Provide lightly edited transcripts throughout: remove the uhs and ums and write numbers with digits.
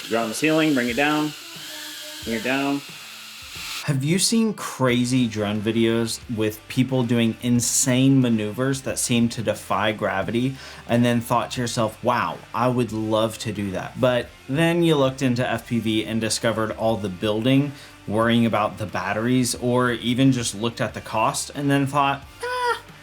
You're on the ceiling, bring it down, bring it down. Have you seen crazy drone videos with people doing insane maneuvers that seem to defy gravity and then thought to yourself, wow, I would love to do that. But then you looked into FPV and discovered all the building, worrying about the batteries, or even just looked at the cost and then thought,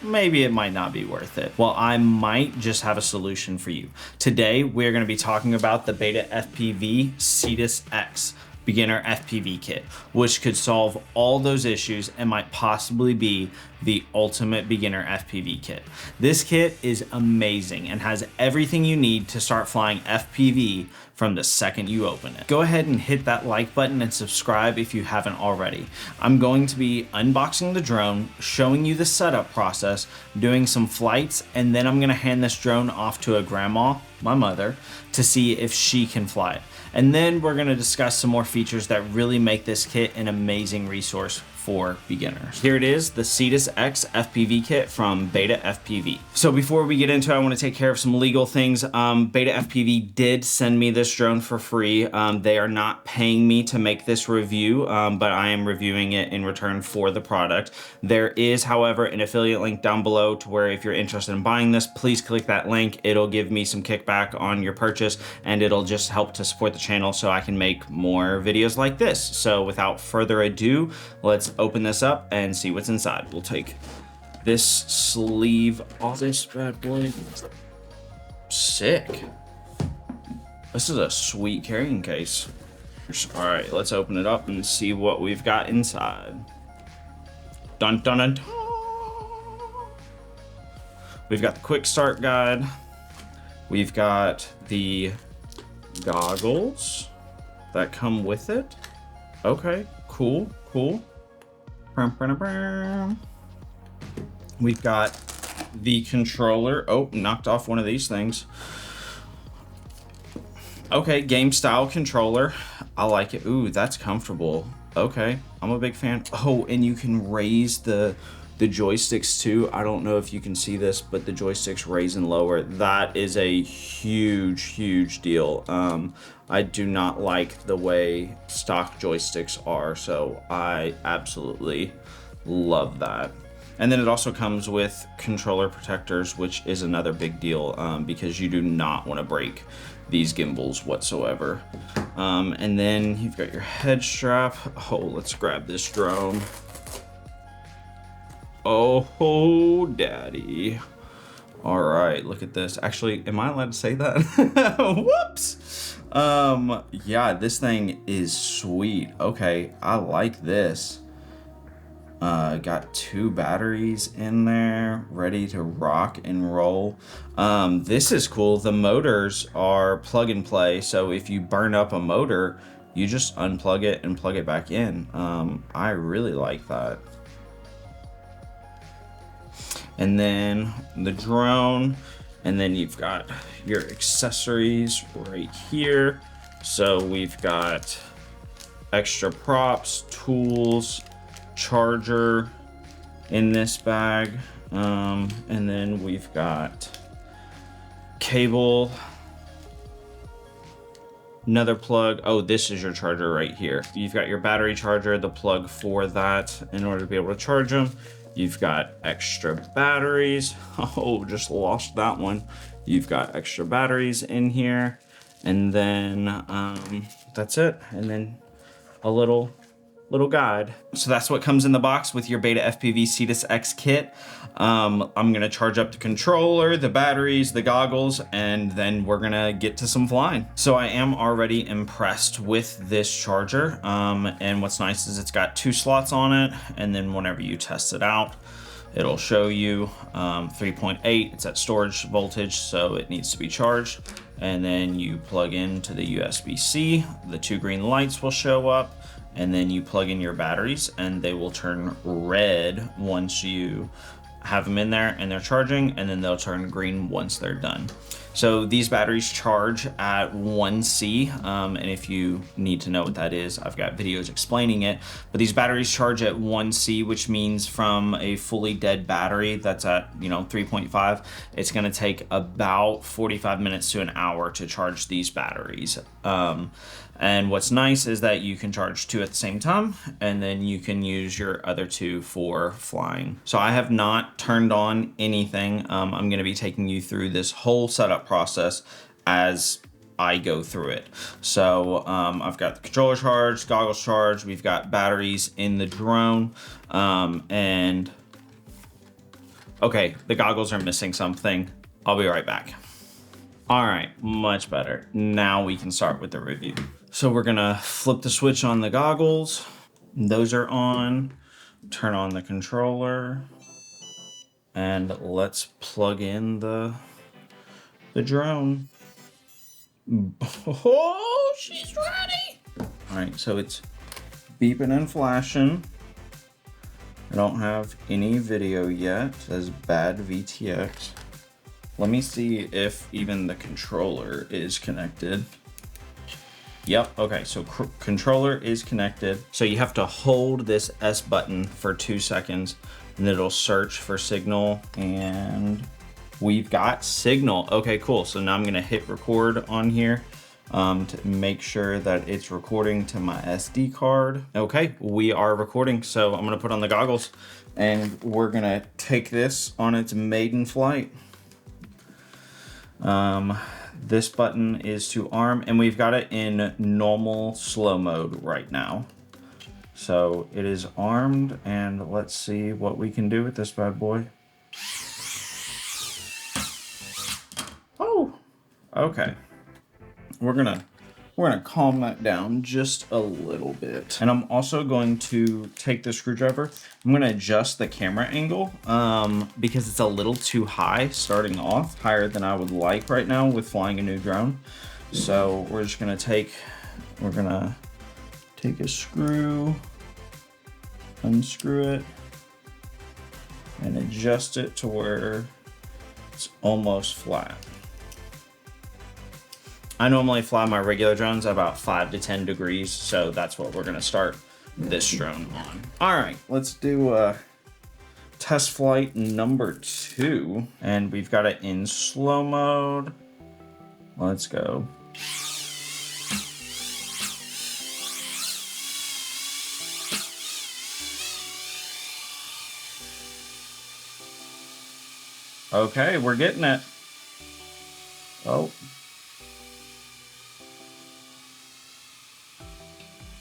maybe it might not be worth it. Well, I might just have a solution for you. Today, we're going to be talking about the Betafpv Cetus X beginner FPV kit, which could solve all those issues and might possibly be the ultimate beginner FPV kit. This kit is amazing and has everything you need to start flying FPV from the second you open it. Go ahead and hit that like button and subscribe if you haven't already. I'm going to be unboxing the drone, showing you the setup process, doing some flights, and then I'm gonna hand this drone off to a grandma, my mother, to see if she can fly it. And then we're gonna discuss some more features that really make this kit an amazing resource for beginners. Here it is, the Cetus X FPV kit from Betafpv. So before we get into it, I want to take care of some legal things. Betafpv did send me this drone for free. They are not paying me to make this review, but I am reviewing it in return for the product. There is, however, an affiliate link down below to where if you're interested in buying this, please click that link. It'll give me some kickback on your purchase and it'll just help to support the channel so I can make more videos like this. So without further ado, let's open this up and see what's inside. We'll take this sleeve off this bad boy. Sick. This is a sweet carrying case. All right, let's open it up and see what we've got inside. Dun dun dun. Dun. We've got the quick start guide. We've got the goggles that come with it. Okay, cool, cool. We've got the controller. Oh, knocked off one of these things. Okay, game style controller. I like it. Ooh, that's comfortable. Okay, I'm a big fan. Oh, and you can raise the joysticks too. I don't know if you can see this, but the joysticks raise and lower. That is a huge deal. I do not like the way stock joysticks are, so I absolutely love that. And then it also comes with controller protectors, which is another big deal because you do not want to break these gimbals whatsoever. And then you've got your head strap. Oh, let's grab this drone. Oh, daddy. All right, look at this. Actually, am I allowed to say that? Whoops. Yeah, this thing is sweet. Okay, I like this. Got 2 batteries in there, ready to rock and roll. This is cool. The motors are plug and play, so if you burn up a motor, you just unplug it and plug it back in. I really like that. And then the drone, and then you've got your accessories right here. So we've got extra props, tools, charger in this bag, and then we've got cable, another plug. Oh, this is your charger right here. You've got your battery charger, the plug for that in order to be able to charge them. You've got extra batteries. Oh, just lost that one. You've got extra batteries in here, and then that's it. And then a little guide. So that's what comes in the box with your Betafpv Cetus X kit. I'm gonna charge up the controller, the batteries, the goggles, and then we're gonna get to some flying. So I am already impressed with this charger. And what's nice is it's got 2 slots on it, and then whenever you test it out, it'll show you 3.8. It's at storage voltage, so it needs to be charged. And then you plug into the USB-C, the 2 green lights will show up, and then you plug in your batteries and they will turn red once you have them in there and they're charging, and then they'll turn green once they're done. So these batteries charge at 1C, and if you need to know what that is, I've got videos explaining it. But these batteries charge at 1C, which means from a fully dead battery that's at 3.5, it's going to take about 45 minutes to an hour to charge these batteries. And what's nice is that you can charge 2 at the same time, and then you can use your other 2 for flying. So I have not turned on anything. I'm gonna be taking you through this whole setup process as I go through it. So I've got the controller charged, goggles charged, we've got batteries in the drone, and okay, the goggles are missing something. I'll be right back. All right, much better. Now we can start with the review. So we're gonna flip the switch on the goggles. Those are on. Turn on the controller. And let's plug in the drone. Oh, she's ready. All right, so it's beeping and flashing. I don't have any video yet. It says bad VTX. Let me see if even the controller is connected. Yep, okay, so controller is connected. So you have to hold this S button for 2 seconds and it'll search for signal, and we've got signal. Okay, cool. So now I'm gonna hit record on here to make sure that it's recording to my SD card. Okay, we are recording. So I'm gonna put on the goggles and we're gonna take this on its maiden flight. This button is to arm, and we've got it in normal slow mode right now. So it is armed, and let's see what we can do with this bad boy. Oh, okay. We're gonna calm that down just a little bit. And I'm also going to take the screwdriver. I'm gonna adjust the camera angle because it's a little too high starting off, higher than I would like right now with flying a new drone. So we're gonna take a screw, unscrew it, and adjust it to where it's almost flat. I normally fly my regular drones at about 5 to 10 degrees, so that's what we're gonna start this drone on. All right, let's do test flight number 2, and we've got it in slow mode. Let's go. Okay, we're getting it. Oh.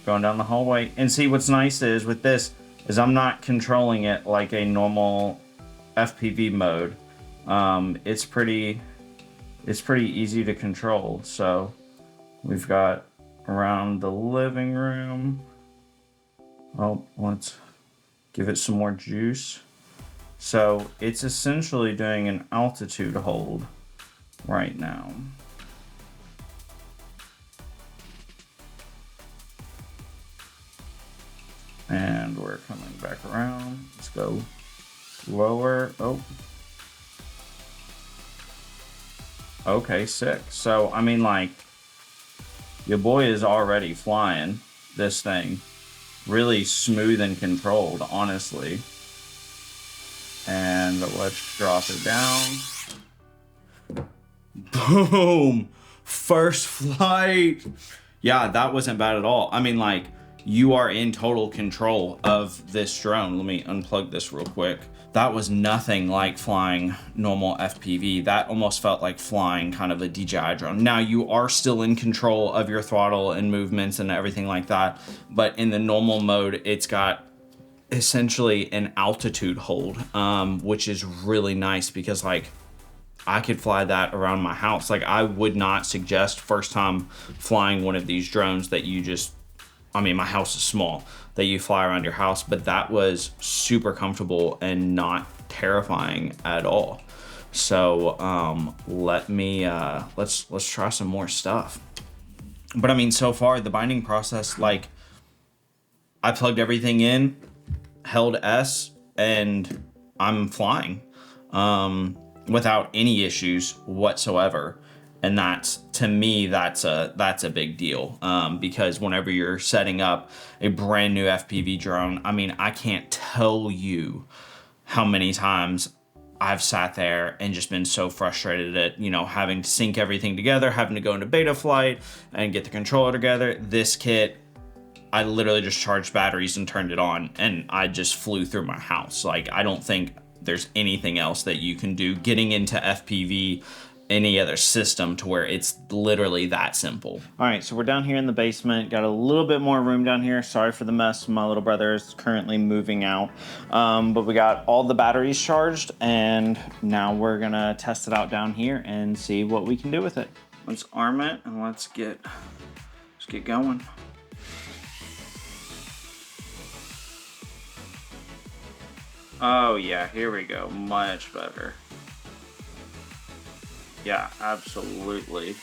Going down the hallway. And see, what's nice is with this is I'm not controlling it like a normal FPV mode. It's pretty easy to control. So we've got around the living room. Oh, let's give it some more juice. So it's essentially doing an altitude hold right now. And we're coming back around. Let's go lower. Oh. Okay, sick. So, I mean, like, your boy is already flying this thing. Really smooth and controlled, honestly. And let's drop it down. Boom! First flight! Yeah, that wasn't bad at all. I mean, like, you are in total control of this drone. Let me unplug this real quick. That was nothing like flying normal FPV. That almost felt like flying kind of a DJI drone. Now, you are still in control of your throttle and movements and everything like that, but in the normal mode, it's got essentially an altitude hold, which is really nice because, like, I could fly that around my house. Like, I would not suggest first time flying one of these drones that you just, I mean, my house is small, that you fly around your house, but that was super comfortable and not terrifying at all. So let's try some more stuff. But I mean, so far the binding process, like, I plugged everything in, held S, and I'm flying without any issues whatsoever. And that's, to me, that's a big deal, because whenever you're setting up a brand new FPV drone, I mean, I can't tell you how many times I've sat there and just been so frustrated at, you know, having to sync everything together, having to go into Betaflight and get the controller together. This kit, I literally just charged batteries and turned it on, and I just flew through my house. Like, I don't think there's anything else that you can do getting into FPV, any other system, to where it's literally that simple. All right, so we're down here in the basement. Got a little bit more room down here. Sorry for the mess. My little brother is currently moving out. But we got all the batteries charged, and now we're gonna test it out down here and see what we can do with it. Let's arm it and let's get going. Oh yeah, here we go. Much better. Yeah, absolutely.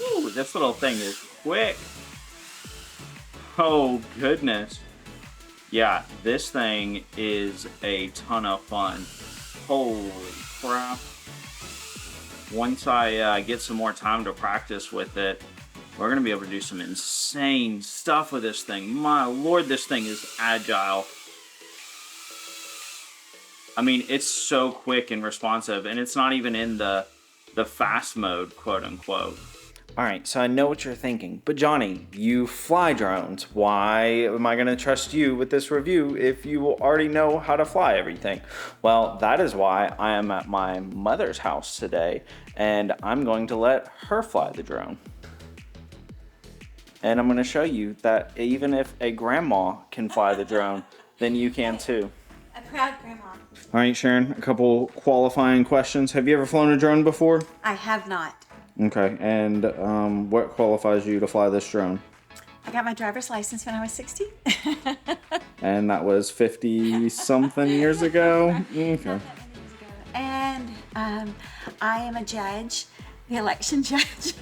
Ooh, this little thing is quick. Oh goodness. Yeah, this thing is a ton of fun. Holy crap. Once I get some more time to practice with it, we're gonna be able to do some insane stuff with this thing. My lord, this thing is agile. I mean, it's so quick and responsive, and it's not even in the fast mode, quote unquote. All right, so I know what you're thinking, but Johnny, you fly drones. Why am I gonna trust you with this review if you already know how to fly everything? Well, that is why I am at my mother's house today, and I'm going to let her fly the drone. And I'm gonna show you that even if a grandma can fly the drone, then you can too. A proud grandma. All right, Sharon, a couple qualifying questions. Have you ever flown a drone before? I have not. Okay, and what qualifies you to fly this drone? I got my driver's license when I was 60. And that was 50-something years ago? Okay. And I am a judge, the election judge.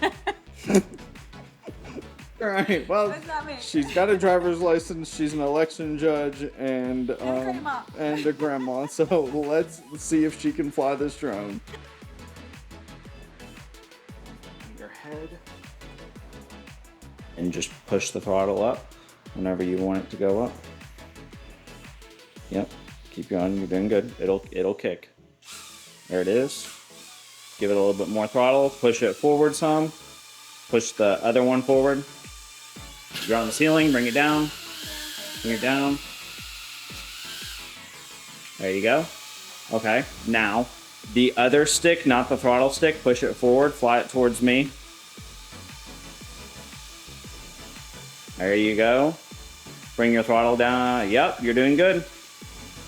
All right, well, she's got a driver's license, she's an election judge, and a grandma. So let's see if she can fly this drone. Your head. And just push the throttle up whenever you want it to go up. Yep, keep going, you're doing good. It'll kick. There it is. Give it a little bit more throttle, push it forward some. Push the other one forward. You're on the ceiling, bring it down. Bring it down. There you go. Okay, now the other stick, not the throttle stick, push it forward, fly it towards me. There you go. Bring your throttle down. Yep, you're doing good.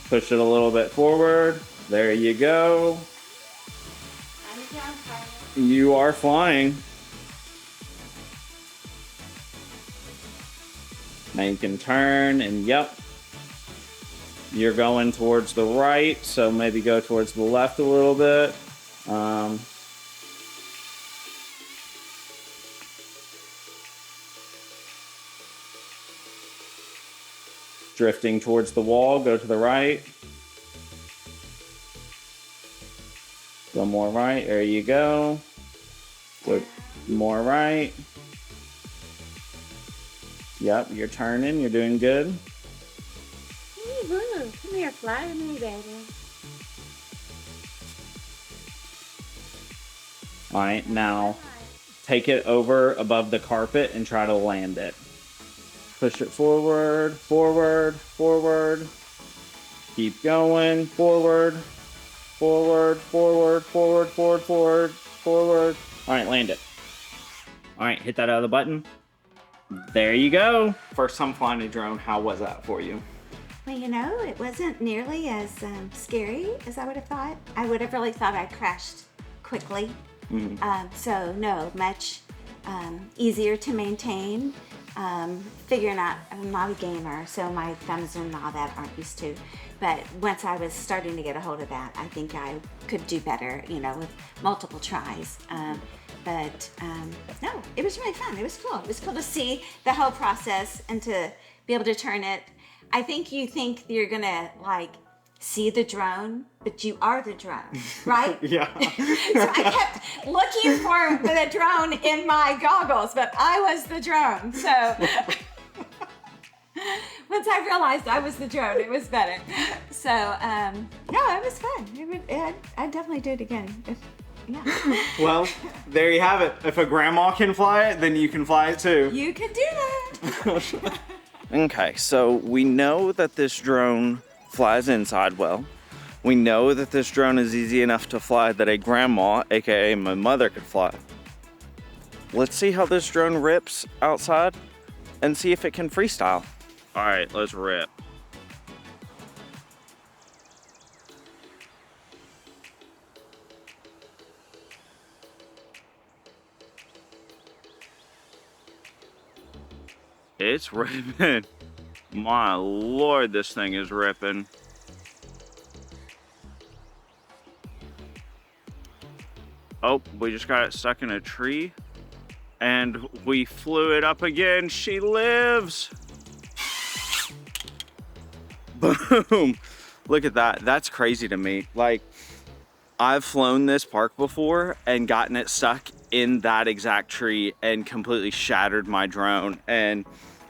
Push it a little bit forward. There you go. You are flying. Now you can turn, and yep, you're going towards the right, so maybe go towards the left a little bit. Drifting towards the wall, go to the right. Go more right, there you go. Go more right. Yep, you're turning, you're doing good. Woo-hoo. Come here, fly with me, baby. All right, now take it over above the carpet and try to land it. Push it forward, forward, forward. Keep going, forward, forward, forward, forward, forward, forward, forward. All right, land it. All right, hit that other button. There you go. First time flying a drone, how was that for you? Well, you know, it wasn't nearly as scary as I would have thought. I would have really thought I crashed quickly. So no, much easier to maintain. Figuring out, I'm not a gamer, so my thumbs and all that aren't used to. But once I was starting to get a hold of that, I think I could do better, you know, with multiple tries. But no, it was really fun. It was cool. It was cool to see the whole process and to be able to turn it. I think you think you're gonna like see the drone, but you are the drone, right? Yeah. So I kept looking for the drone in my goggles, but I was the drone. So once I realized I was the drone, it was better. So no, it was fun. I'd definitely do it again. Yeah. Well, there you have it. If a grandma can fly it, then you can fly it too. You can do that. Okay, so we know that this drone flies inside well. We know that this drone is easy enough to fly that a grandma, aka my mother, could fly. Let's see how this drone rips outside and see if it can freestyle. All right, let's rip. It's ripping. My Lord, this thing is ripping. Oh, we just got it stuck in a tree and we flew it up again. She lives. Boom. Look at that. That's crazy to me. Like, I've flown this park before and gotten it stuck in that exact tree and completely shattered my drone. And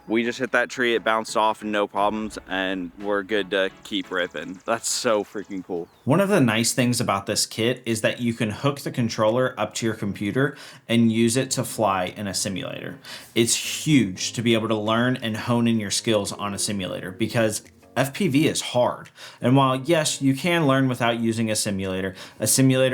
we just hit that tree, it bounced off, no problems, and we're good to keep ripping. That's so freaking cool. One of the nice things about this kit is that you can hook the controller up to your computer and use it to fly in a simulator. It's huge to be able to learn and hone in your skills on a simulator because FPV is hard. And while yes, you can learn without using a simulator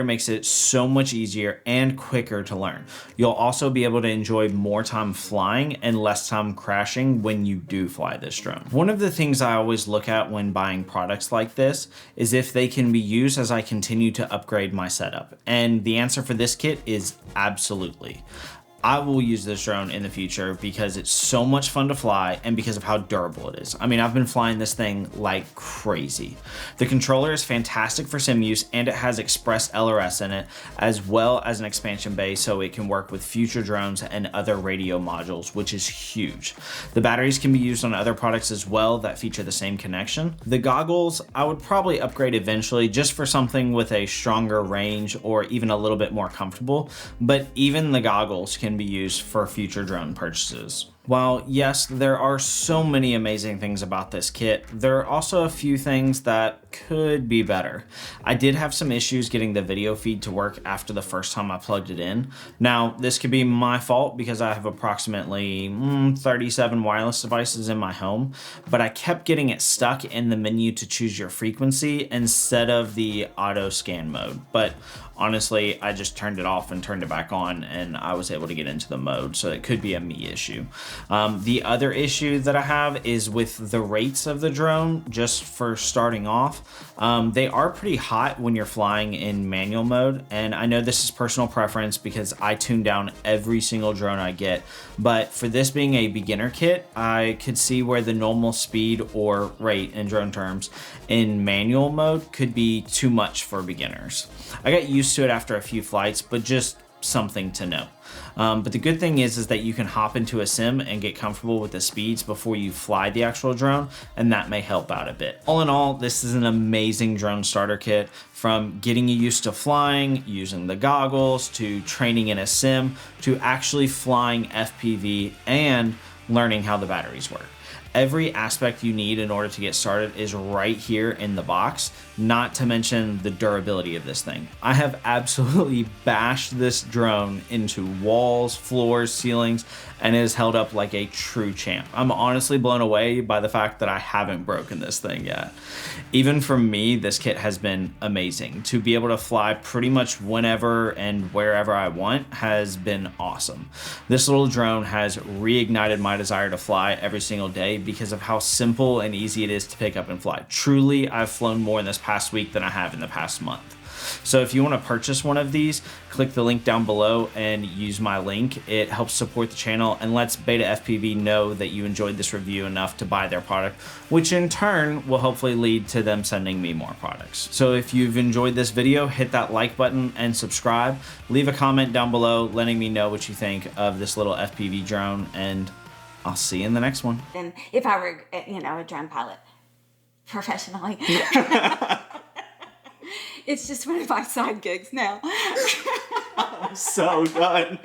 makes it so much easier and quicker to learn. You'll also be able to enjoy more time flying and less time crashing when you do fly this drone. One of the things I always look at when buying products like this is if they can be used as I continue to upgrade my setup. And the answer for this kit is absolutely. I will use this drone in the future because it's so much fun to fly and because of how durable it is. I mean, I've been flying this thing like crazy. The controller is fantastic for sim use and it has express LRS in it as well as an expansion bay so it can work with future drones and other radio modules, which is huge. The batteries can be used on other products as well that feature the same connection. The goggles, I would probably upgrade eventually just for something with a stronger range or even a little bit more comfortable, but even the goggles can be used for future drone purchases. While yes, there are so many amazing things about this kit, there are also a few things that could be better. I did have some issues getting the video feed to work after the first time I plugged it in. Now, this could be my fault because I have approximately 37 wireless devices in my home, but I kept getting it stuck in the menu to choose your frequency instead of the auto scan mode. But honestly, I just turned it off and turned it back on and I was able to get into the mode, so it could be a me issue. The other issue that I have is with the rates of the drone, just for starting off. They are pretty hot when you're flying in manual mode, and I know this is personal preference because I tune down every single drone I get, but for this being a beginner kit, I could see where the normal speed or rate in drone terms in manual mode could be too much for beginners. I got used to it after a few flights, but just something to know. But the good thing is that you can hop into a sim and get comfortable with the speeds before you fly the actual drone, and that may help out a bit. All in all, this is an amazing drone starter kit, from getting you used to flying, using the goggles, to training in a sim, to actually flying FPV and learning how the batteries work. Every aspect you need in order to get started is right here in the box, not to mention the durability of this thing. I have absolutely bashed this drone into walls, floors, ceilings, and it has held up like a true champ. I'm honestly blown away by the fact that I haven't broken this thing yet. Even for me, this kit has been amazing. To be able to fly pretty much whenever and wherever I want has been awesome. This little drone has reignited my desire to fly every single day because of how simple and easy it is to pick up and fly. Truly, I've flown more in this past week than I have in the past month. So if you want to purchase one of these, click the link down below and use my link. It helps support the channel and lets Betafpv know that you enjoyed this review enough to buy their product, which in turn will hopefully lead to them sending me more products. So if you've enjoyed this video, hit that like button and subscribe. Leave a comment down below letting me know what you think of this little FPV drone, and I'll see you in the next one. And if I were, a drone pilot. professionally. It's just one of my side gigs now. So done.